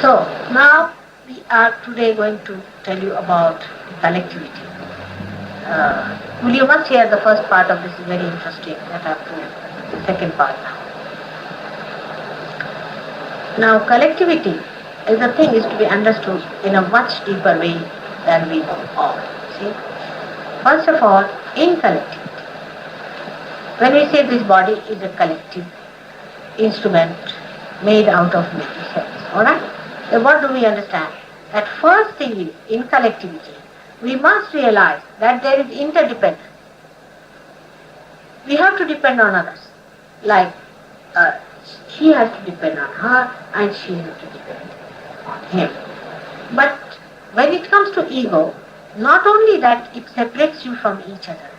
So now we are today going to tell you about collectivity. Well, you must hear the first part of this is very interesting. That I have to the second part now. Now collectivity is a thing is to be understood in a much deeper way than we know all. See? First of all, in collectivity, when we say this body is a collective instrument made out of many cells, alright? Then what do we understand? That first thing is, in collectivity, we must realize that there is interdependence. We have to depend on others. Like she has to depend on her and she has to depend on him. But when it comes to ego, not only that it separates you from each other,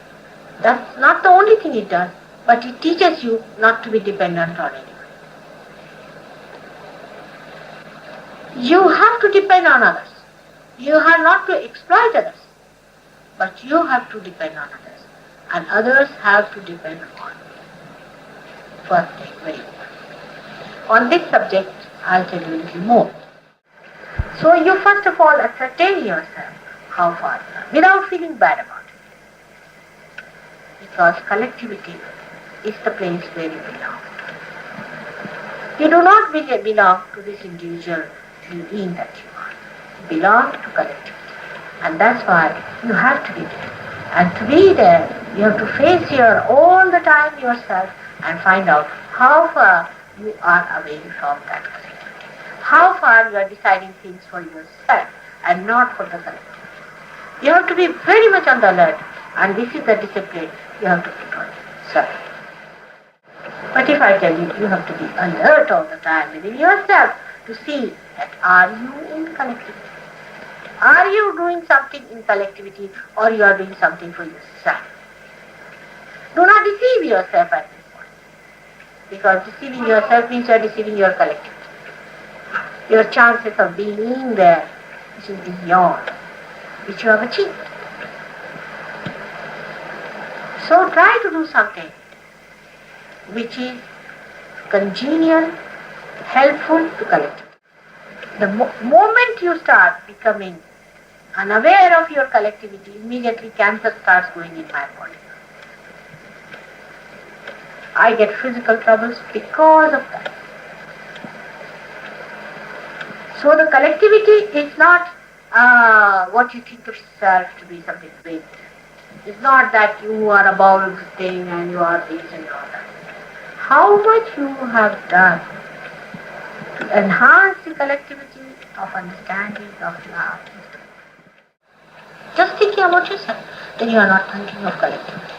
that's not the only thing it does, but it teaches you not to be dependent on anyone. You have to depend on others. You have not to exploit others, but you have to depend on others. And others have to depend on you. First thing, very important. On this subject, I'll tell you a little more. So you first of all ascertain yourself how far you are, without feeling bad about it. Because collectivity is the place where you belong. You do not belong to this individual being that you are. You belong to collectivity. And that's why you have to be there. And to be there, you have to face your all the time yourself and find out how far you are away from that collectivity. How far you are deciding things for yourself and not for the collectivity. You have to be very much on the alert, and this is the discipline you have to put on yourself. But if I tell you, you have to be alert all the time within yourself to see that are you in collectivity? Are you doing something in collectivity or you are doing something for yourself? Do not deceive yourself at this point. Because deceiving yourself means you are deceiving your collectivity. Your chances of being there, which is beyond, which you have achieved. So try to do something which is congenial, helpful to collectivity. The moment you start becoming unaware of your collectivity, immediately cancer starts going in my body. I get physical troubles because of that. So the collectivity is not what you think of yourself to be something big. It's not that you are above everything and you are this and all that. How much you have done to enhance the collectivity of understanding of love. Just thinking about yourself, then you are not thinking of collectivity.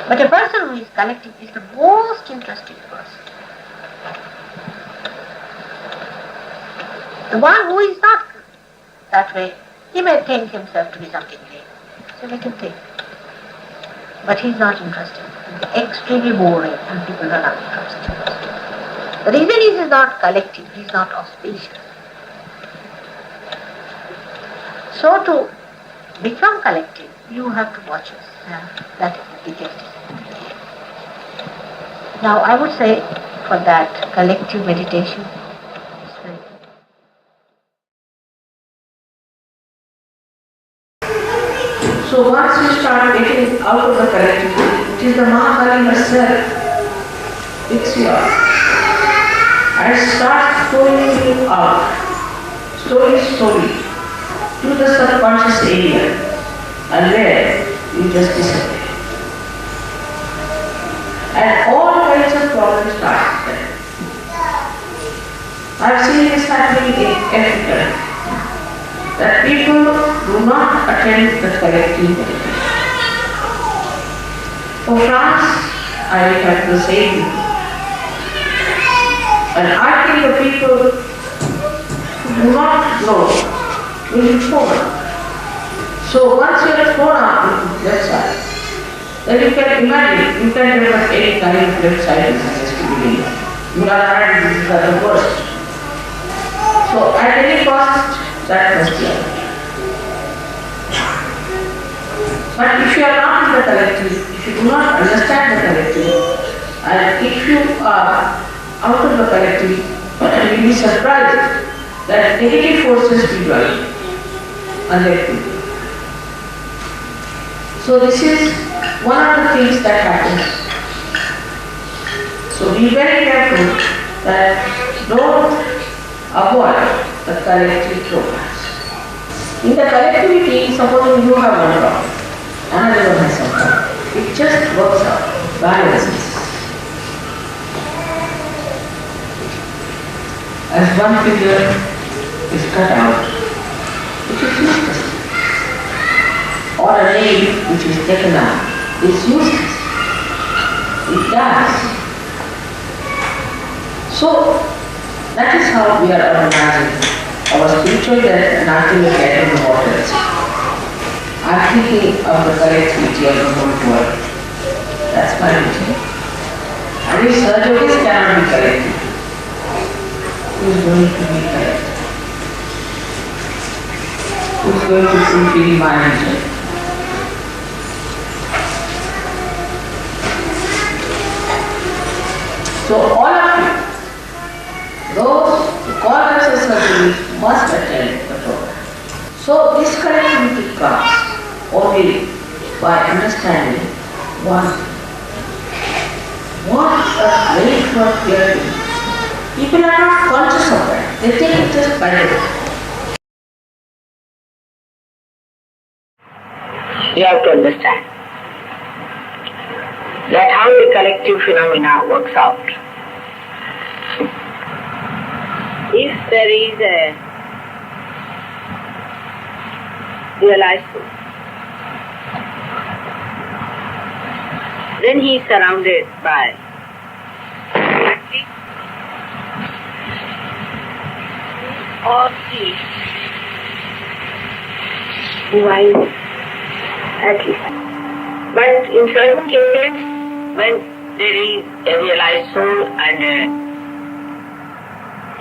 But a person who is collective is the most interesting person. The one who is not that way, he may think himself to be something great. So let him think. But he is not interested. He is extremely boring and people are not interested. The reason he is not collective, he is not auspicious. So to become collective, you have to watch yourself. That is the biggest thing. Now I would say for that collective meditation, so once you start getting out of the collectivity, it is the Mahakali herself picks you up and starts throwing you out, slowly, to the subconscious area, and there you just disappear. And all kinds of problems start there. I've seen this happening in Africa, that people do not attend the collective meditation. For France, I have the same. And I think the people who do not know will be thrown out. So once you are thrown out to the left side, then you can imagine, you can develop any kind of left side business to begin with. You are already the worst. So at any cost, that must be avoided. But if you are not in the collective, if you do not understand the collective, and if you are out of the collectivity, and you'll be surprised that negative forces will join unlike people. So this is one of the things that happens. So be very careful that don't avoid the collective programs. In the collectivity, supposing you have one problem, another one has some problem. It just works out, balances. As one figure is cut out, which is useless. Or a nail which is taken out is useless. It dies. So that is how we are organizing our spiritual death and ultimate death in the waters. I am thinking of the collectivity of the whole world. That's my routine. And if SahajaYogis cannot be collective, who is going to be collective? Who is going to fulfill my mission? So all of you, those who call themselves SahajaYogis must attend the program. So this collectivity comes only by understanding one. What a great work we are doing. People are not conscious of that. They take it just by the way. You have to understand that how the collective phenomena works out. If there is a realized soul, then he is surrounded by or the divine at least. But in certain cases, when there is a realized soul and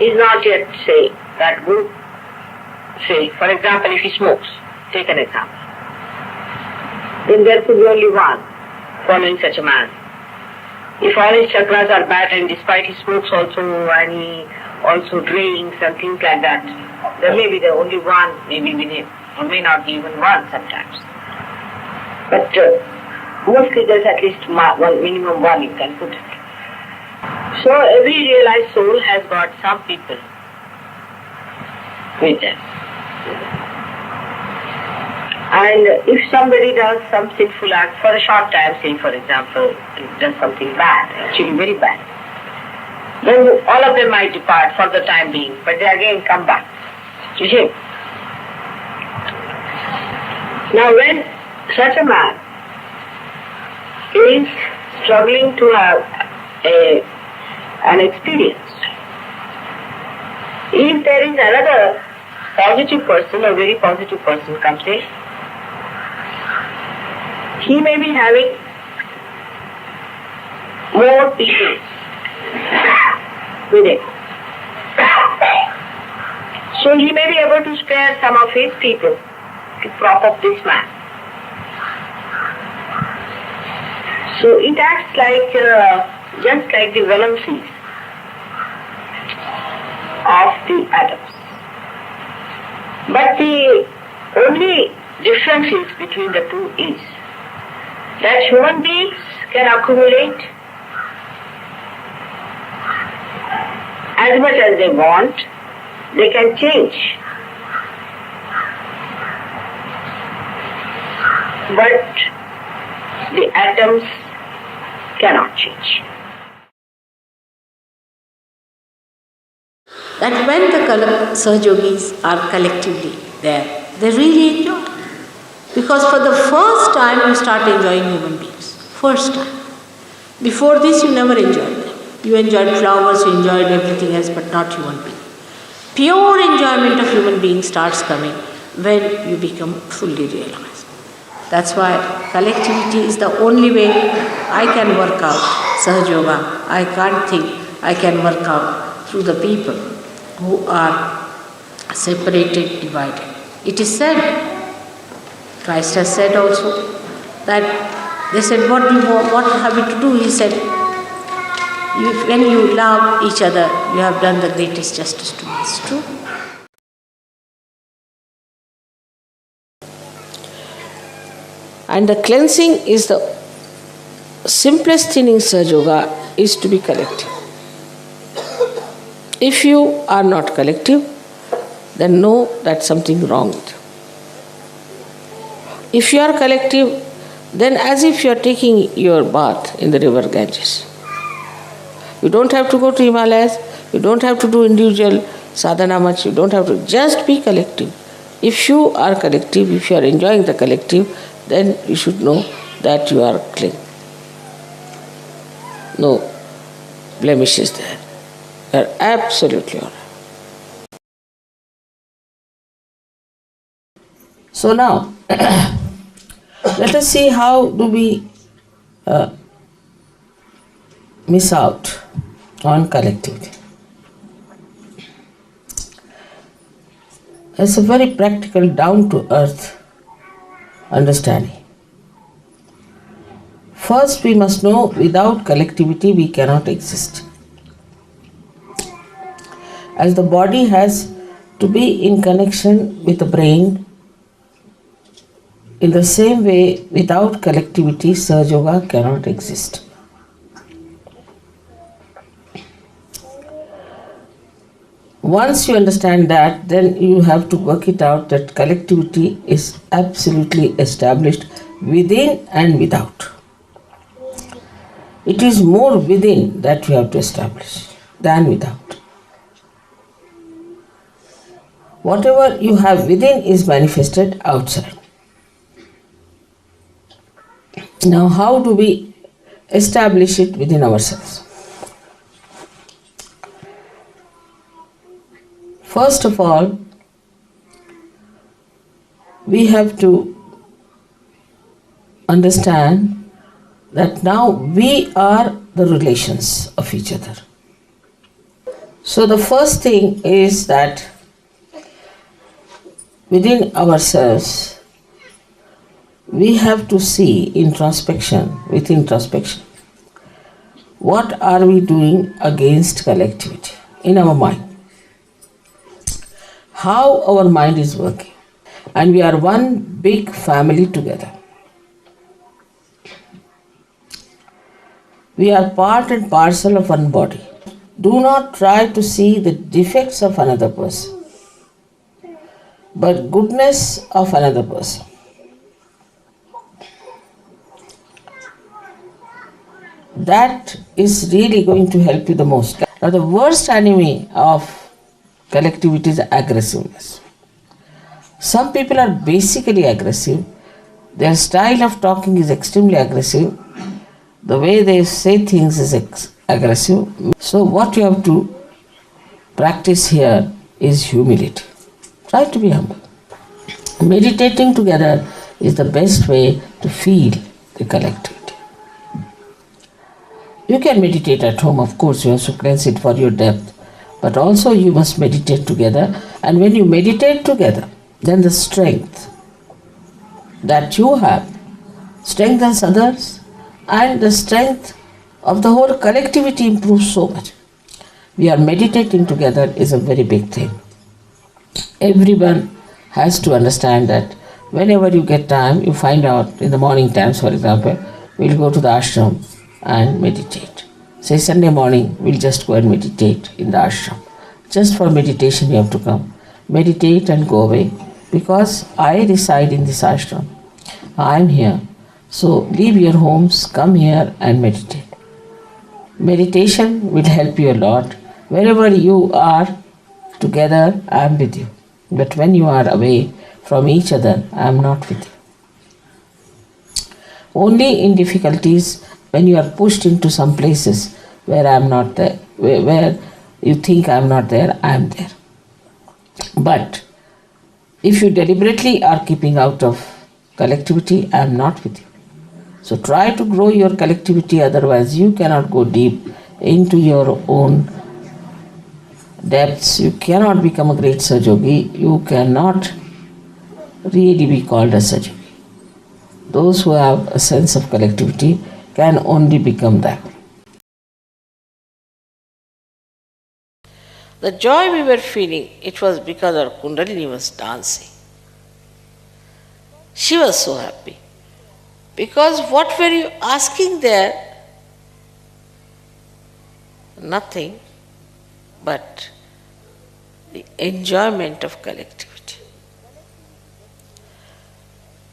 is not yet, say, that good, say, for example, if he smokes, take an example, then there could be only one following such a man. If all his chakras are bad and despite he smokes also and he also drinks and things like that, there may be the only one, maybe with him, or may not be even one sometimes. But mostly there's at least one, minimum one you can put it. So every realized soul has got some people with them. And if somebody does some sinful act for a short time, say for example, does something bad, actually very bad, then all of them might depart for the time being, but they again come back to him. Now when such a man is struggling to have an experience, if there is another positive person, a very positive person comes in, he may be having more people with him. So he may be able to spare some of his people to prop up this man. So it acts like, just like the valencies of the atoms. But the only difference between the two is that human beings can accumulate as much as they want, they can change. But the atoms cannot change. That when the SahajaYogis are collectively there, they really enjoy. Because for the first time you start enjoying human beings. First time. Before this you never enjoyed them. You enjoyed flowers, you enjoyed everything else, but not human beings. Pure enjoyment of human beings starts coming when you become fully realized. That's why collectivity is the only way I can work out SahajaYoga. I can't think I can work out through the people who are separated, divided. It is said, Christ has said also, that they said, what have we to do? He said, When you love each other, you have done the greatest justice to me. It's true. And the cleansing is the simplest thing in SahajaYoga is to be collective. If you are not collective, then know that something wrong with you. If you are collective, then as if you are taking your bath in the river Ganges. You don't have to go to Himalayas, you don't have to do individual sadhana much, you don't have to, just be collective. If you are collective, if you are enjoying the collective, then you should know that you are clean. No blemishes there. You are absolutely all right. So now, let us see how do we miss out on collectivity. It's a very practical, down-to-earth understanding. First, we must know without collectivity we cannot exist. As the body has to be in connection with the brain, in the same way, without collectivity, SahajaYoga cannot exist. Once you understand that, then you have to work it out that collectivity is absolutely established within and without. It is more within that you have to establish than without. Whatever you have within is manifested outside. Now, how do we establish it within ourselves? First of all, we have to understand that now we are the relations of each other. So the first thing is that within ourselves, we have to see introspection, with introspection, what are we doing against collectivity in our mind? How our mind is working. And we are one big family together. We are part and parcel of one body. Do not try to see the defects of another person, but goodness of another person. That is really going to help you the most. Now, the worst enemy of collectivity is aggressiveness. Some people are basically aggressive. Their style of talking is extremely aggressive. The way they say things is aggressive. So what you have to practice here is humility. Try to be humble. Meditating together is the best way to feel the collectivity. You can meditate at home, of course, you have to cleanse it for your depth. But also you must meditate together. And when you meditate together, then the strength that you have strengthens others, and the strength of the whole collectivity improves so much. We are meditating together is a very big thing. Everyone has to understand that whenever you get time, you find out in the morning times, for example, we'll go to the ashram and meditate. Say Sunday morning, we'll just go and meditate in the ashram. Just for meditation you have to come. Meditate and go away. Because I reside in this ashram. I'm here. So leave your homes, come here and meditate. Meditation will help you a lot. Wherever you are together, I am with you. But when you are away from each other, I am not with you. Only in difficulties, when you are pushed into some places where I am not there, where you think I am not there, I am there. But if you deliberately are keeping out of collectivity, I am not with you. So try to grow your collectivity, otherwise you cannot go deep into your own depths. You cannot become a great Sahajayogi. You cannot really be called a Sahajayogi. Those who have a sense of collectivity can only become that. The joy we were feeling, it was because our Kundalini was dancing. She was so happy. Because what were you asking there? Nothing but the enjoyment of collectivity.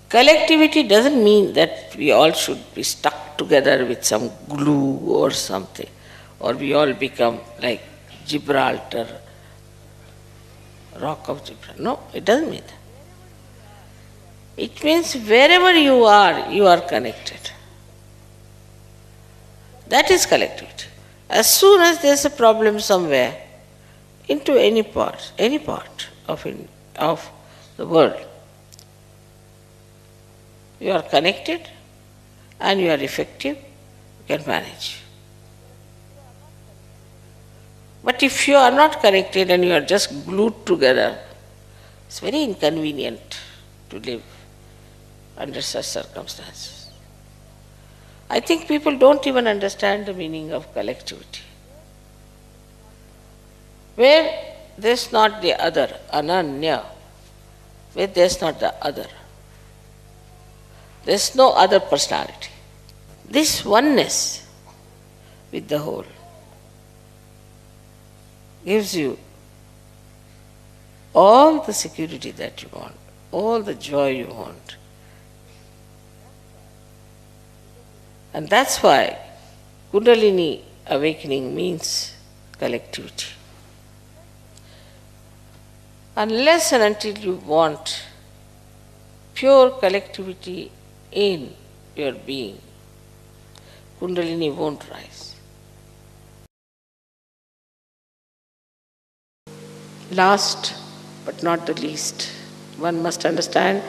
Collectivity doesn't mean that we all should be stuck together with some glue or something, or we all become like Gibraltar, rock of Gibraltar. No, it doesn't mean that. It means wherever you are connected. That is collectivity. As soon as there is a problem somewhere, into any part of the world, you are connected and you are effective, you can manage. But if you are not connected and you are just glued together, it's very inconvenient to live under such circumstances. I think people don't even understand the meaning of collectivity. Where there's not the other, ananya, where there's not the other, there's no other personality. This oneness with the whole gives you all the security that you want, all the joy you want. And that's why Kundalini awakening means collectivity. Unless and until you want pure collectivity in your being, Kundalini won't rise. Last but not the least, one must understand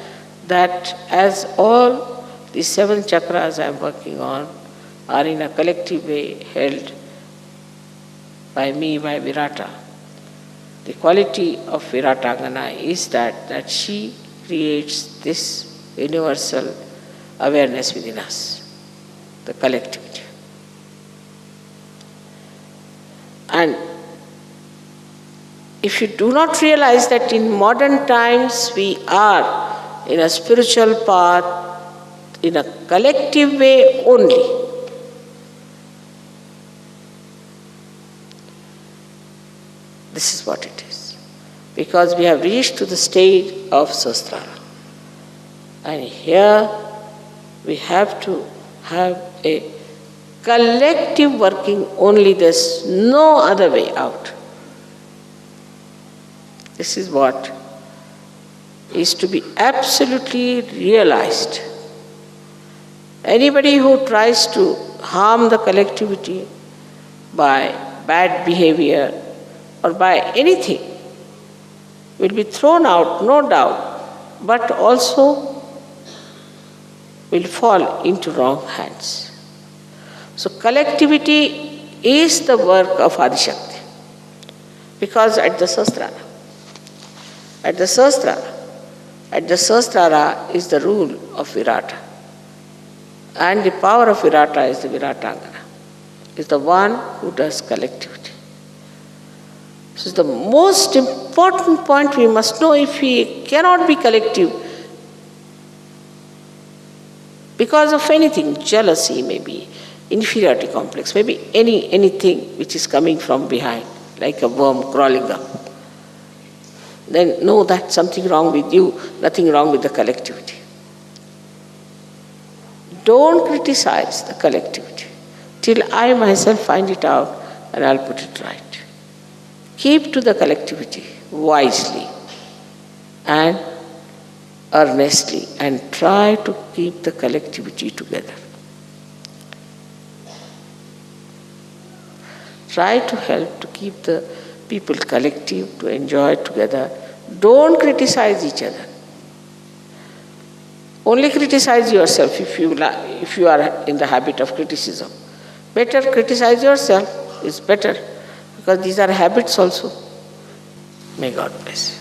that as all the 7 chakras I am working on are in a collective way held by me, by Virata. The quality of Viratangana is that she creates this universal awareness within us, the collectivity. And if you do not realize that in modern times we are in a spiritual path, in a collective way only, this is what it is. Because we have reached to the stage of Sahasrara. And here we have to have a collective working only, there's no other way out. This is what is to be absolutely realized. Anybody who tries to harm the collectivity by bad behavior or by anything will be thrown out, no doubt, but also will fall into wrong hands. So collectivity is the work of Adishakti. Because at the Sahasrara is the rule of Virata. And the power of Virata is the Viratangana, is the one who does collectivity. This is the most important point we must know. If we cannot be collective because of anything, jealousy maybe, inferiority complex, maybe anything which is coming from behind, like a worm crawling up, then know that something wrong with you, nothing wrong with the collectivity. Don't criticize the collectivity till I myself find it out and I'll put it right. Keep to the collectivity wisely and earnestly and try to keep the collectivity together. Try to help to keep the people collective, to enjoy together. Don't criticize each other. Only criticize yourself if you are in the habit of criticism. Better criticize yourself is better, because these are habits also. May God bless you.